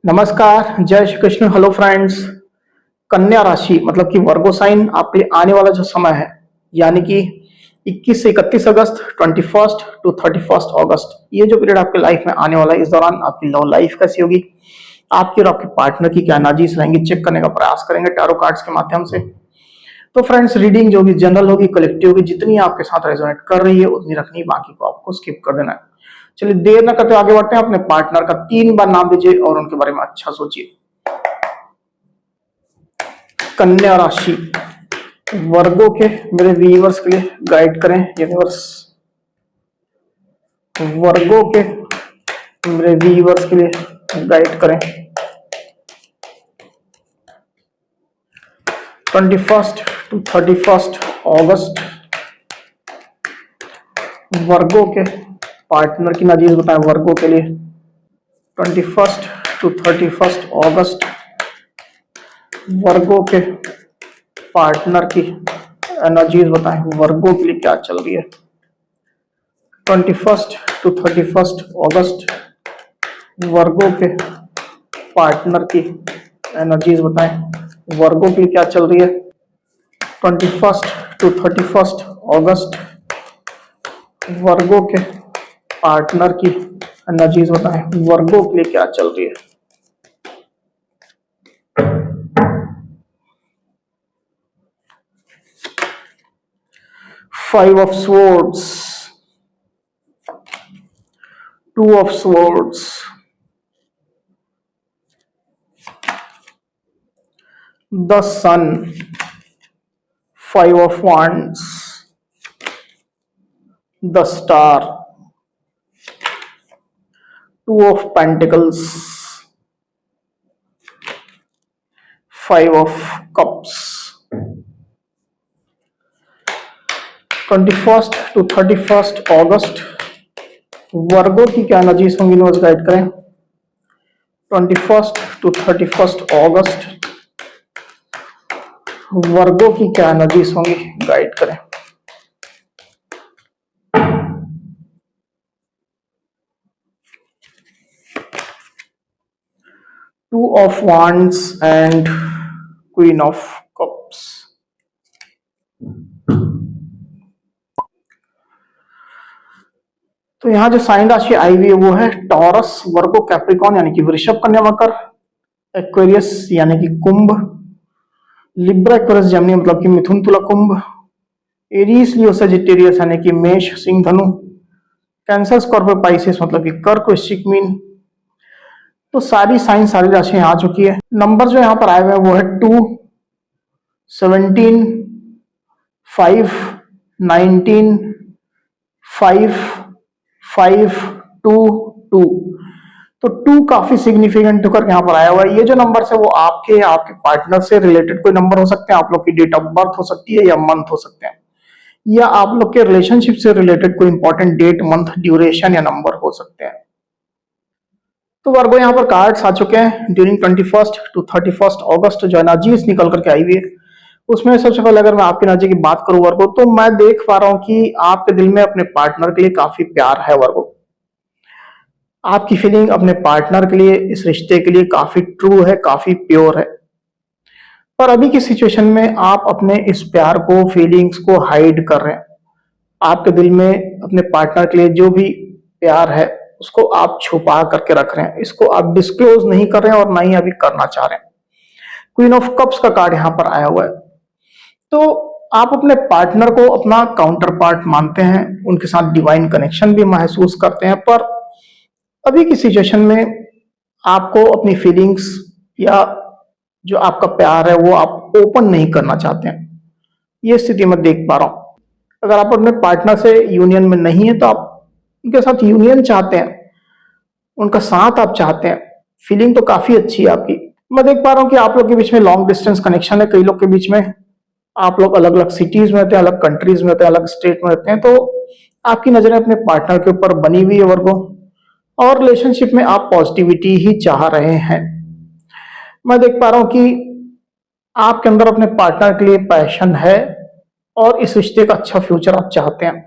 नमस्कार, जय Shri Krishna. Hello friends. कन्या राशि मतलब कि वर्गो साइन आपके लिए आने वाला जो समय है, यानी कि 21 से 31 अगस्त, 21 टू 31 अगस्त, ये जो पीरियड आपके लाइफ में आने वाला है, इस दौरान आपकी लव लाइफ कैसी होगी, आपकी और आपके पार्टनर की क्या एनर्जीज रहेंगी, चेक करने का प्रयास करेंगे टैरो कार्ड्स के माध्यम से। तो फ्रेंड्स, रीडिंग जो होगी जनरल होगी, कलेक्टिव होगी, जितनी आपके साथ रेजोनेट कर रही है उतनी रखनी, बाकी को आपको स्किप कर देना है। चलिए देर न करते आगे बढ़ते हैं। अपने पार्टनर का 3 बार नाम लीजिए और उनके बारे में अच्छा सोचिए। कन्या राशि वर्गों के मेरे व्यूअर्स के लिए गाइड करें यूनिवर्स। वर्गों के मेरे व्यूअर्स के लिए गाइड करें। 21 टू 31 अगस्त वर्गों के पार्टनर की नजीज बताएं। वर्गों के लिए 21 टू 31 अगस्त वर्गों के पार्टनर की एनर्जीज बताएं। वर्गों के लिए क्या चल रही है 21 टू 31 अगस्त वर्गों के पार्टनर की एनर्जीज बताएं। वर्गों के लिए क्या चल रही है 21 टू 31 अगस्त वर्गों के पार्टनर की एनर्जीज बताएं। वर्गों के लिए क्या चल रही है। Five of Swords, Two of Swords, the Sun, Five of Wands, the Star, Two of Pentacles, Five of Cups। 21 to 31 अगस्त वर्गों की क्या एनर्जीज होंगी, यूनिवर्स गाइड करें। 21 टू 31 अगस्त वर्गों की क्या एनर्जीज होंगी, गाइड करें। Two of wands and queen of cups. तो यहाँ जो साइन राशि आई हुई है वो है टॉरस, वर्गो, कैप्रिकॉन यानी कि वृषभ, कन्या, मकर, एक्वेरियस यानी कि कुंभ, लिब्रा, एक्वेरियस, जेमिनी मतलब कि मिथुन, तुला, कुंभ, एरीज, लियो, सजिटेरियस यानी कि मेष, सिंह, धनु, कैंसर, स्कॉर्पियो, पाइसेस मतलब कि कर्क, वृश्चिक, मीन। तो सारी साइन सारी राशियां आ चुकी है। नंबर जो यहाँ पर आए हुए हैं वो है 2, 17, 5, 19, 5, 5, 2, 2। तो 2 काफी सिग्निफिकेंट होकर यहाँ पर आया हुआ है। ये जो नंबर है वो आपके आपके पार्टनर से रिलेटेड कोई नंबर हो सकते हैं, आप लोग की डेट ऑफ बर्थ हो सकती है या मंथ हो सकते हैं, या आप लोग के रिलेशनशिप से रिलेटेड कोई इंपॉर्टेंट डेट, मंथ, ड्यूरेशन या नंबर हो सकते हैं। तो वर्गो यहाँ पर कार्ड्स आ चुके हैं ड्यूरिंग 21 टू 31 अगस्त जो एनर्जीज निकल करके आई हुई है। उसमें सबसे पहले अगर मैं आपकी एनर्जी की बात करूं वर्गो, तो मैं देख पा रहा हूं कि आपके दिल में अपने पार्टनर के लिए काफी प्यार है वर्गो। आपकी फीलिंग अपने पार्टनर के लिए, इस रिश्ते के लिए काफी ट्रू है, काफी प्योर है। पर अभी की सिचुएशन में आप अपने इस प्यार को, फीलिंग्स को हाइड कर रहे हैं। आपके दिल में अपने पार्टनर के लिए जो भी प्यार है उसको आप छुपा करके रख रहे हैं, इसको आप डिस्क्लोज नहीं कर रहे हैं और ना ही अभी करना चाह रहे हैं। क्वीन ऑफ कप्स का कार्ड यहाँ पर आया हुआ है। तो आप अपने पार्टनर को अपना काउंटर पार्ट मानते हैं, उनके साथ डिवाइन कनेक्शन भी महसूस करते हैं, पर अभी की सिचुएशन में आपको अपनी फीलिंग्स या जो आपका प्यार है वो आप ओपन नहीं करना चाहते हैं। ये स्थिति मैं देख पा रहा हूं। अगर आप अपने पार्टनर से यूनियन में नहीं है तो आप उनके साथ यूनियन चाहते हैं, उनका साथ आप चाहते हैं। फीलिंग तो काफी अच्छी है आपकी। मैं देख पा रहा हूं कि आप लोग के बीच में लॉन्ग डिस्टेंस कनेक्शन है। कई लोग के बीच में आप लोग अलग अलग सिटीज में रहते हैं, अलग कंट्रीज में रहते हैं, अलग स्टेट में रहते हैं। तो आपकी नजरें अपने पार्टनर के ऊपर बनी हुई है वर्गो, और रिलेशनशिप में आप पॉजिटिविटी ही चाह रहे हैं। मैं देख पा रहा हूं कि आपके अंदर अपने पार्टनर के लिए पैशन है और इस रिश्ते का अच्छा फ्यूचर आप चाहते हैं।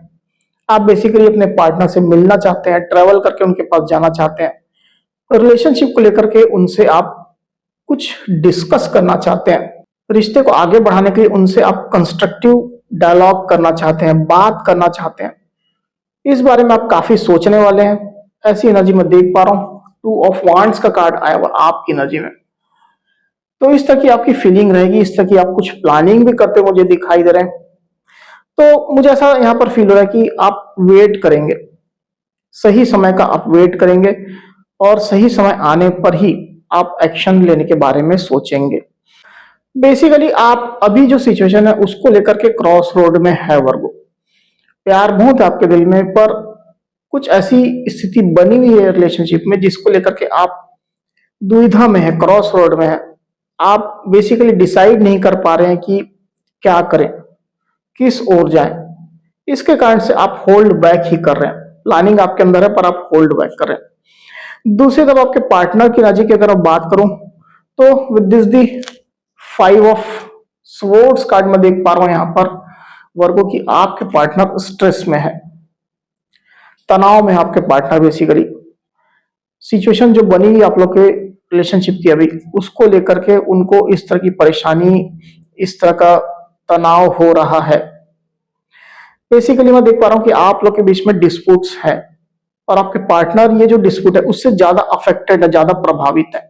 आप बेसिकली अपने पार्टनर से मिलना चाहते हैं, ट्रैवल करके उनके पास जाना चाहते हैं, रिलेशनशिप को लेकर के उनसे आप कुछ डिस्कस करना चाहते हैं, रिश्ते को आगे बढ़ाने के लिए उनसे आप कंस्ट्रक्टिव डायलॉग करना चाहते हैं, बात करना चाहते हैं, इस बारे में आप काफी सोचने वाले हैं। ऐसी एनर्जी मैं देख पा रहा हूं। टू ऑफ वांड्स का कार्ड आया हुआ आपकी एनर्जी में। तो इस तरह की आपकी फीलिंग रहेगी, इस तरह की आप कुछ प्लानिंग भी करते मुझे दिखाई दे रहे हैं। तो मुझे ऐसा यहां पर फील हो रहा है कि आप वेट करेंगे, सही समय का आप वेट करेंगे और सही समय आने पर ही आप एक्शन लेने के बारे में सोचेंगे। बेसिकली आप अभी जो सिचुएशन है उसको लेकर के क्रॉस रोड में है वर्गो। प्यार बहुत है आपके दिल में, पर कुछ ऐसी स्थिति बनी हुई है रिलेशनशिप में जिसको लेकर के आप दुविधा में है, क्रॉस रोड में है। आप बेसिकली डिसाइड नहीं कर पा रहे हैं कि क्या करें, किस ओर जाएं। इसके कारण से आप होल्ड बैक ही कर रहे हैं। प्लानिंग आपके अंदर है पर आप होल्ड बैक कर रहे हैं। दूसरी तरफ आपके पार्टनर की एनर्जी की अगर मैं बात करूं तो with this the 5 of swords card में देख पा रहा हूं यहां पर वर्गो की आपके पार्टनर स्ट्रेस में है, तनाव में है आपके पार्टनर। बेसिकली सिचुएशन जो बनी हुई आप लोग के रिलेशनशिप की अभी, उसको लेकर के उनको इस तरह की परेशानी, इस तरह का तनाव हो रहा है। बेसिकली मैं देख पा रहा हूं कि आप लोग के बीच में डिस्प्यूट्स है और आपके पार्टनर ये जो डिस्प्यूट है उससे ज्यादा अफेक्टेड है, ज्यादा प्रभावित है।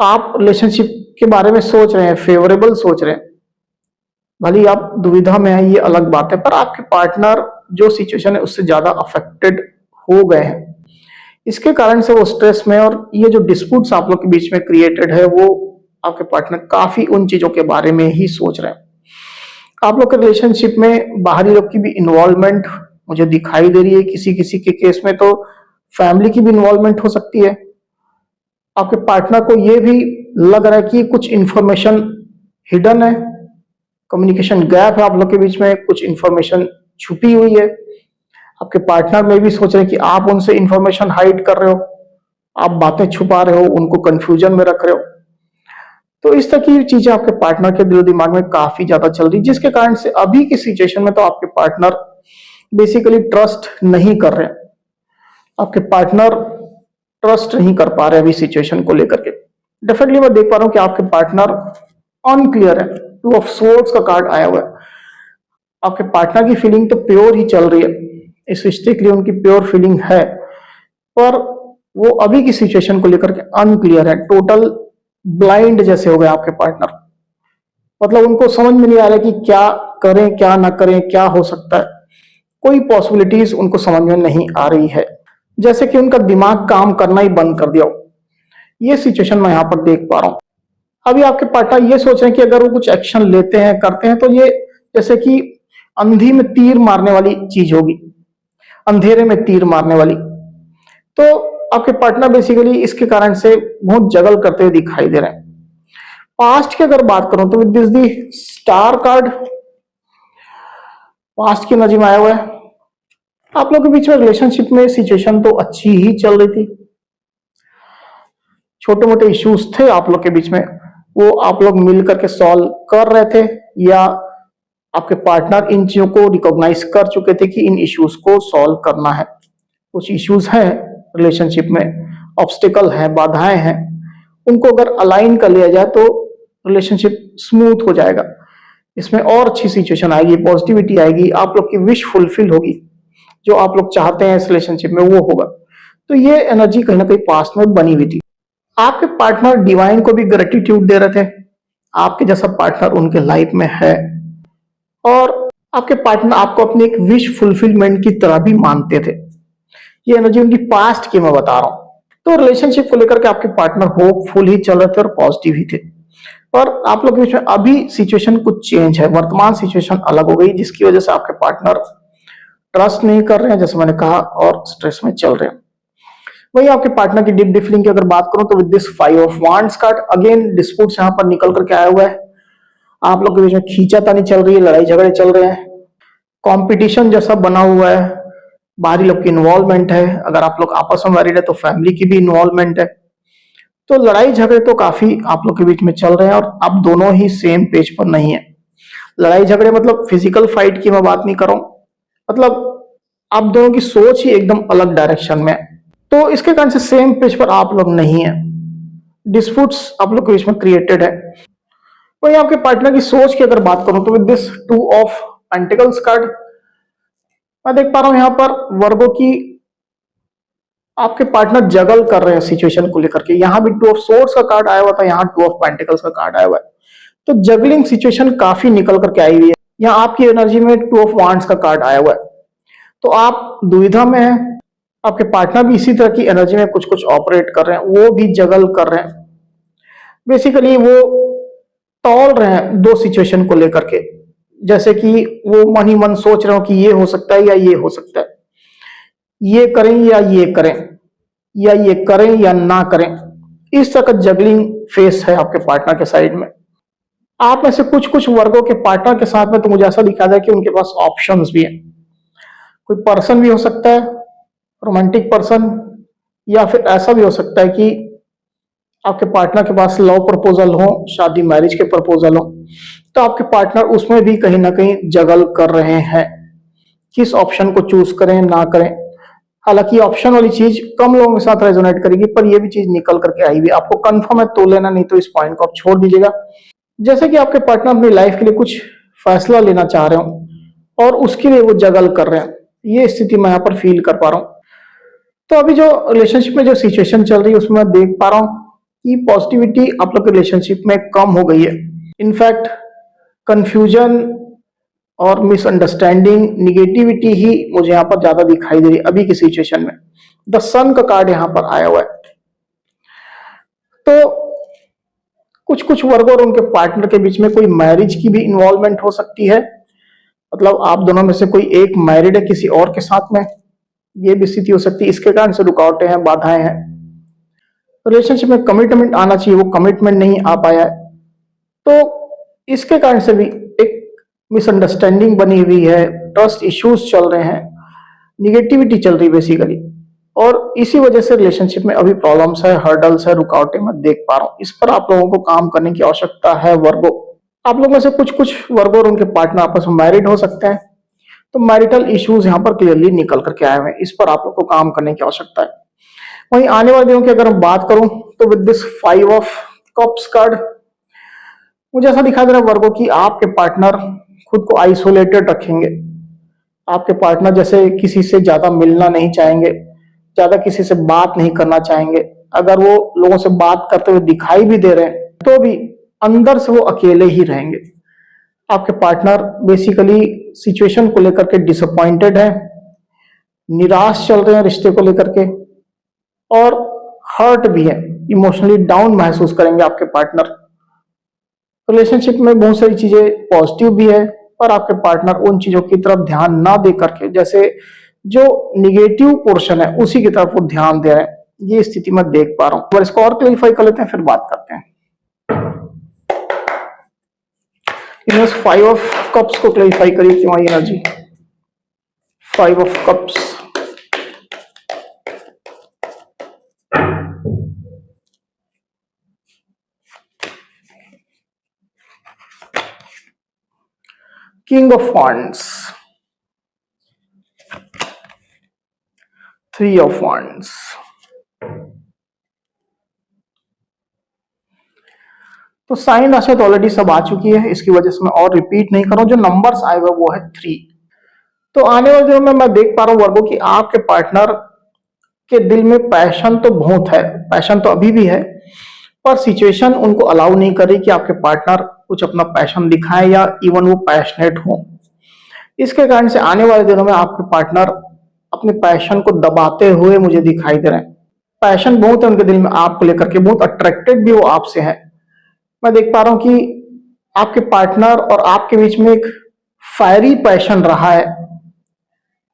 आप रिलेशनशिप के बारे में सोच रहे हैं, फेवरेबल सोच रहे हैं, भले आप दुविधा में है ये अलग बात है, पर आपके पार्टनर जो सिचुएशन है उससे ज्यादा अफेक्टेड हो गए हैं। इसके कारण से वो स्ट्रेस में, और ये जो डिस्प्यूट्स आप लोग के बीच में क्रिएटेड है वो आपके पार्टनर काफी उन चीजों के बारे में ही सोच रहे हैं। आप लोग के रिलेशनशिप में बाहरी लोग की भी इन्वॉल्वमेंट मुझे दिखाई दे रही है। किसी किसी के केस में तो फैमिली की भी इन्वॉल्वमेंट हो सकती है। आपके पार्टनर को ये भी लग रहा है कि कुछ इंफॉर्मेशन हिडन है, कम्युनिकेशन गैप है आप लोग के बीच में, कुछ इंफॉर्मेशन छुपी हुई है। आपके पार्टनर में भी सोच रहे हैं कि आप उनसे इंफॉर्मेशन हाइड कर रहे हो, आप बातें छुपा रहे हो, उनको कंफ्यूजन में रख रहे हो। तो इस तरह की चीजें आपके पार्टनर के दिलो दिमाग में काफी ज्यादा चल रही, जिसके कारण से अभी की सिचुएशन में तो आपके पार्टनर बेसिकली ट्रस्ट नहीं कर रहे हैं। आपके पार्टनर ट्रस्ट नहीं कर पा रहे अभी सिचुएशन को लेकर के। डेफिनेटली मैं देख पा रहा हूं कि आपके पार्टनर अनक्लियर है। 2 ऑफ स्वॉर्ड्स का कार्ड आया हुआ है। आपके पार्टनर की फीलिंग तो प्योर ही चल रही है, इस रिश्ते के लिए उनकी प्योर फीलिंग है, पर वो अभी की सिचुएशन को लेकर के अनक्लियर है। टोटल ब्लाइंड जैसे हो गए आपके पार्टनर। मतलब उनको समझ में नहीं आ रहा कि क्या करें क्या ना करें, क्या हो सकता है। कोई पॉसिबिलिटीज उनको समझ में नहीं आ रही है, जैसे कि उनका दिमाग काम करना ही बंद कर दिया हो। ये सिचुएशन मैं यहां पर देख पा रहा हूं। अभी आपके पार्टनर ये सोच रहे हैं कि अगर वो कुछ एक्शन लेते हैं, करते हैं, तो ये जैसे कि अंधी में तीर मारने वाली चीज होगी, अंधेरे में तीर मारने वाली। तो आपके पार्टनर बेसिकली इसके कारण से बहुत जगल करते हुए दिखाई दे रहे हैं। पास्ट की अगर बात करूं तो with this the star card, past की एनर्जी में आया हुआ है। आप लोगों के बीच में रिलेशनशिप में सिचुएशन तो अच्छी ही चल रही थी। छोटे मोटे इश्यूज थे आप लोग के बीच में, वो आप लोग मिल करके सॉल्व कर रहे थे, या आपके पार्टनर इन चीजों को रिकॉग्नाइज कर चुके थे कि इन इश्यूज को सॉल्व करना है। कुछ इश्यूज हैं रिलेशनशिप में, ऑब्स्टिकल हैं, बाधाएं हैं, उनको अगर अलाइन कर लिया जाए तो रिलेशनशिप स्मूथ हो जाएगा। इसमें और अच्छी सिचुएशन आएगी, पॉजिटिविटी आएगी, आप लोग की विश फुलफिल होगी, जो आप लोग चाहते हैं इस रिलेशनशिप में वो होगा। तो ये एनर्जी कहीं ना कहीं पास्ट में बनी हुई थी। आपके पार्टनर डिवाइन को भी ग्रेटिट्यूड दे रहे थे, आपके जैसा पार्टनर उनके लाइफ में है, और आपके पार्टनर आपको अपनी एक विश फुलफिलमेंट की तरह भी मानते थे। ये एनर्जी उनकी पास्ट की मैं बता रहा हूं। तो रिलेशनशिप को लेकर के आपके पार्टनर होपफुल ही चल रहे थे और पॉजिटिव ही थे, और आप लोग के बीच में अभी सिचुएशन कुछ चेंज है। वर्तमान सिचुएशन अलग हो गई, जिसकी वजह से आपके पार्टनर ट्रस्ट नहीं कर रहे हैं जैसे मैंने कहा, और स्ट्रेस में चल रहे हैं। वही आपके पार्टनर की डीप डिफलिंग की अगर बात करूं तो with this 5 of wands card again disputes यहां पर निकल करके आया हुआ है। आप लोग के बीच में खींचातानी चल रही है, लड़ाई झगड़े चल रहे हैं, कंपटीशन जैसा बना हुआ है, बाहरी लोग की इन्वॉल्वमेंट है। अगर आप लोग आपस में मैरिड है तो फैमिली की भी इन्वॉल्वमेंट है। तो लड़ाई झगड़े तो काफी आप लोग के बीच में चल रहे हैं, और आप दोनों ही सेम पेज पर नहीं है। लड़ाई झगड़े मतलब फिजिकल फाइट की मैं बात नहीं कर रहा हूं, मतलब आप दोनों की सोच ही एकदम अलग डायरेक्शन में है। तो इसके कारण से सेम पेज पर आप लोग नहीं है, डिस्प्यूट्स आप लोग के बीच में क्रिएटेड है। वही आपके पार्टनर की सोच की अगर बात करूं तो with this 2 of pentacles card मैं देख पा रहा हूं यहां पर वर्गो की आपके पार्टनर जगल कर रहे हैं सिचुएशन को लेकर के। यहां भी 2 ऑफ सोर्ड्स का कार्ड आया हुआ था, यहां 2 ऑफ पेंटिकल्स का कार्ड आया हुआ है, तो जगलिंग सिचुएशन काफी निकल करके आई हुई है। यहाँ आपकी एनर्जी में 2 ऑफ वांड्स का कार्ड आया हुआ है, तो आप दुविधा में हैं। आपके पार्टनर भी इसी तरह की एनर्जी में कुछ कुछ ऑपरेट कर रहे हैं, वो भी जगल कर रहे हैं। बेसिकली वो तौल रहे हैं 2 सिचुएशन को लेकर के, जैसे कि वो मन ही मन सोच रहे हो कि ये हो सकता है या ये हो सकता है, ये करें या ये करें, या ये करें या ना करें। इस तरह का जगलिंग फेस है आपके पार्टनर के साइड में। आप में से कुछ कुछ वर्गों के पार्टनर के साथ में तो मुझे ऐसा दिखा है कि उनके पास ऑप्शंस भी हैं। कोई पर्सन भी हो सकता है, रोमांटिक पर्सन, या फिर ऐसा भी हो सकता है कि आपके पार्टनर के पास लव प्रपोजल हो, शादी मैरिज के प्रपोजल हो, तो आपके पार्टनर उसमें भी कहीं ना कहीं जगल कर रहे हैं, किस ऑप्शन को चूज करें ना करें। हालांकि ऑप्शन वाली चीज कम लोगों के साथ रेजोनेट करेगी, पर ये भी चीज निकल करके आई हुई। आपको कंफर्म है तो लेना, नहीं तो इस पॉइंट को आप छोड़ दीजिएगा। जैसे कि आपके पार्टनर अपनी लाइफ के लिए कुछ फैसला लेना चाह रहे हो और उसके लिए वो जगल कर रहे हैं, ये स्थिति मैं यहाँ पर फील कर पा रहा हूँ। तो अभी जो रिलेशनशिप में जो सिचुएशन चल रही है उसमें मैं देख पा रहा हूँ कि पॉजिटिविटी आप लोग के रिलेशनशिप में कम हो गई है। इनफैक्ट कंफ्यूजन और मिसअंडरस्टैंडिंग, निगेटिविटी ही मुझे यहाँ पर ज्यादा दिखाई दे रही है अभी की सिचुएशन में। द सन का कार्ड यहाँ पर आया हुआ है, तो कुछ कुछ वर्ग और उनके पार्टनर के बीच में कोई मैरिज की भी इन्वॉल्वमेंट हो सकती है। मतलब आप दोनों में से कोई एक मैरिड है किसी और के साथ में, ये भी स्थिति हो सकती है। इसके कारण से रुकावटें हैं, बाधाएं हैं। रिलेशनशिप में कमिटमेंट आना चाहिए, वो कमिटमेंट नहीं आ पाया है, तो इसके कारण से भी एक मिसअंडरस्टैंडिंग बनी हुई है, ट्रस्ट इश्यूज चल रहे हैं, निगेटिविटी चल रही बेसिकली, और इसी वजह से रिलेशनशिप में अभी प्रॉब्लम्स है, हर्डल्स है, रुकावटें मैं देख पा रहा हूँ। इस पर आप लोगों को काम करने की आवश्यकता है वर्गो। आप लोगों में से कुछ कुछ वर्गो और उनके पार्टनर आपस में मैरिड हो सकते हैं, तो मैरिटल इश्यूज यहाँ पर क्लियरली निकल करके आए हुए हैं, इस पर आप लोग को काम करने की आवश्यकता है। वहीं आने वाले दिनों की अगर हम बात करूं तो with this 5 of cups card मुझे ऐसा दिखा दे रहा है वर्गो की आपके पार्टनर खुद को आइसोलेटेड रखेंगे। आपके पार्टनर जैसे किसी से ज्यादा मिलना नहीं चाहेंगे, ज्यादा किसी से बात नहीं करना चाहेंगे। अगर वो लोगों से बात करते हुए दिखाई भी दे रहे हैं तो भी अंदर से वो अकेले ही रहेंगे। आपके पार्टनर बेसिकली सिचुएशन को लेकर के डिसअपॉइंटेड है, निराश चल रहे हैं रिश्ते को लेकर के, और हर्ट भी है, इमोशनली डाउन महसूस करेंगे आपके पार्टनर। रिलेशनशिप में बहुत सारी चीजें पॉजिटिव भी है, पर आपके पार्टनर उन चीजों की तरफ ध्यान ना दे करके, जैसे जो निगेटिव पोर्शन है उसी की तरफ वो ध्यान दे रहे हैं, ये स्थिति मैं देख पा रहा हूं। इसको और क्लैरिफाई कर लेते हैं, फिर बात करते हैं। 5 ऑफ कप्स को क्लैरिफाई करिए क्यों आई energy. 5 of cups, king of wands, 3 of wands. तो साइन राशि तो ऑलरेडी सब आ चुकी है, इसकी वजह से मैं और रिपीट नहीं कर रहा हूं। जो नंबर्स आए हुए वो है 3। तो आने वाले दिनों में मैं देख पा रहा हूं वर्गों की आपके पार्टनर के दिल में पैशन तो बहुत है, पैशन तो अभी भी है, पर सिचुएशन उनको अलाउ नहीं कर रही कि आपके पार्टनर कुछ अपना पैशन दिखाएं या इवन वो पैशनेट हो। इसके कारण से आने वाले दिनों में आपके पार्टनर अपने पैशन को दबाते हुए मुझे दिखाई दे रहे हैं। पैशन बहुत है उनके दिल में आपको लेकर के, बहुत अट्रैक्टेड भी वो आपसे है। मैं देख पा रहा हूं कि आपके पार्टनर और आपके बीच में एक फायरी पैशन रहा है,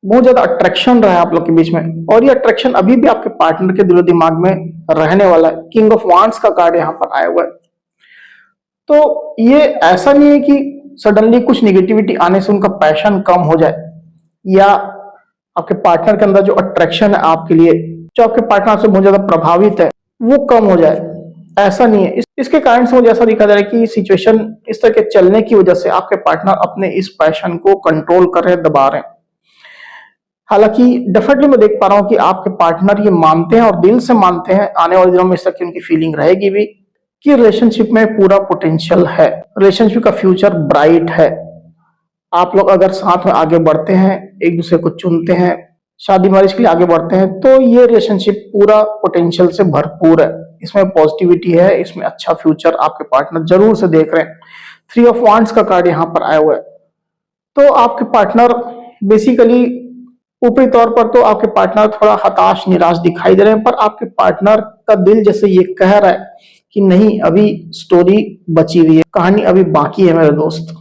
बहुत ज्यादा अट्रैक्शन रहा है आप लोग के बीच में, और ये अट्रैक्शन अभी भी आपके पार्टनर के दिलो दिमाग में रहने वाला है। किंग ऑफ वांड्स का कार्ड यहाँ पर आया हुआ है, तो ये ऐसा नहीं है कि सडनली कुछ निगेटिविटी आने से उनका पैशन कम हो जाए, या आपके पार्टनर के अंदर जो अट्रैक्शन है आपके लिए, जो आपके पार्टनर से बहुत ज्यादा प्रभावित है, वो कम हो जाए, ऐसा नहीं है। इसके कारण से मुझे ऐसा दिखा जा रहा है कि सिचुएशन इस तरह के चलने की वजह से आपके पार्टनर अपने इस पैशन को कंट्रोल कर रहे हैं, दबा रहे हैं। हालांकि डेफिनेटली मैं देख पा रहा हूं कि आपके पार्टनर ये मानते हैं और दिल से मानते हैं, आने वाले दिनों में इस तरह की उनकी फीलिंग रहेगी भी कि रिलेशनशिप में पूरा पोटेंशियल है, रिलेशनशिप का फ्यूचर ब्राइट है। आप लोग अगर साथ में आगे बढ़ते हैं, एक दूसरे को चुनते हैं, शादी मैरिज के लिए आगे बढ़ते हैं, तो ये रिलेशनशिप पूरा पोटेंशियल से भरपूर है। इसमें पॉजिटिविटी है, इसमें अच्छा फ्यूचर आपके पार्टनर जरूर से देख रहे हैं। 3 ऑफ वांड्स का कार्ड यहाँ पर आया हुआ है। तो आपके पार्टनर बेसिकली ऊपरी तौर पर तो आपके पार्टनर थोड़ा हताश निराश दिखाई दे रहे हैं, पर आपके पार्टनर का दिल जैसे ये कह रहा है कि नहीं, अभी स्टोरी बची हुई है, कहानी अभी बाकी है मेरे दोस्त।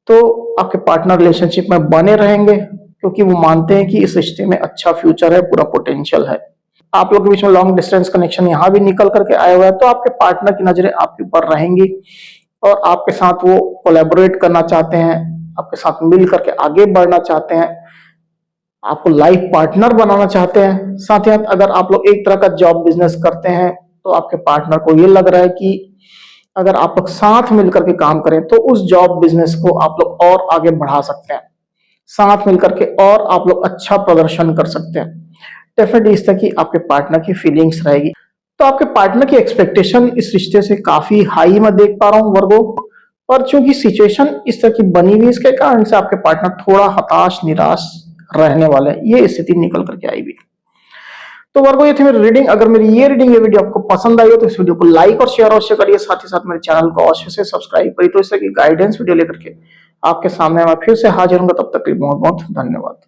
तो आपके पार्टनर रिलेशनशिप में बने रहेंगे क्योंकि वो मानते हैं कि इस रिश्ते में अच्छा फ्यूचर है, पूरा पोटेंशियल है। आप लोग के बीच में लॉन्ग डिस्टेंस कनेक्शन यहाँ भी निकल करके आया हुआ है, तो आपके पार्टनर की नजरें आपके ऊपर रहेंगी और आपके साथ वो कोलैबोरेट करना चाहते हैं, आपके साथ मिल करके आगे बढ़ना चाहते हैं, आपको लाइफ पार्टनर बनाना चाहते हैं। साथ ही साथ अगर आप लोग एक तरह का जॉब बिजनेस करते हैं तो आपके पार्टनर को ये लग रहा है कि अगर आप लोग साथ मिलकर के काम करें तो उस जॉब बिजनेस को आप लोग और आगे बढ़ा सकते हैं, साथ मिलकर के और आप लोग अच्छा प्रदर्शन कर सकते हैं। डेफिनेटली इस तरह की आपके पार्टनर की फीलिंग्स रहेगी। तो आपके पार्टनर की एक्सपेक्टेशन इस रिश्ते से काफी हाई मैं देख पा रहा हूं वर्गो, पर चूंकि सिचुएशन इस तरह की बनी हुई, इसके कारण से आपके पार्टनर थोड़ा हताश निराश रहने वाले हैं, ये स्थिति निकल करके आई भी। तो वर्गो ये थी मेरी रीडिंग। अगर मेरी ये रीडिंग, ये वीडियो आपको पसंद आई हो तो इस वीडियो को लाइक और शेयर अवश्य करिए, साथ ही साथ मेरे चैनल को अवश्य से सब्सक्राइब करिए। तो इस तरह की गाइडेंस वीडियो लेकर के आपके सामने मैं फिर से हाजिर हूँ, तब तक के लिए बहुत बहुत धन्यवाद।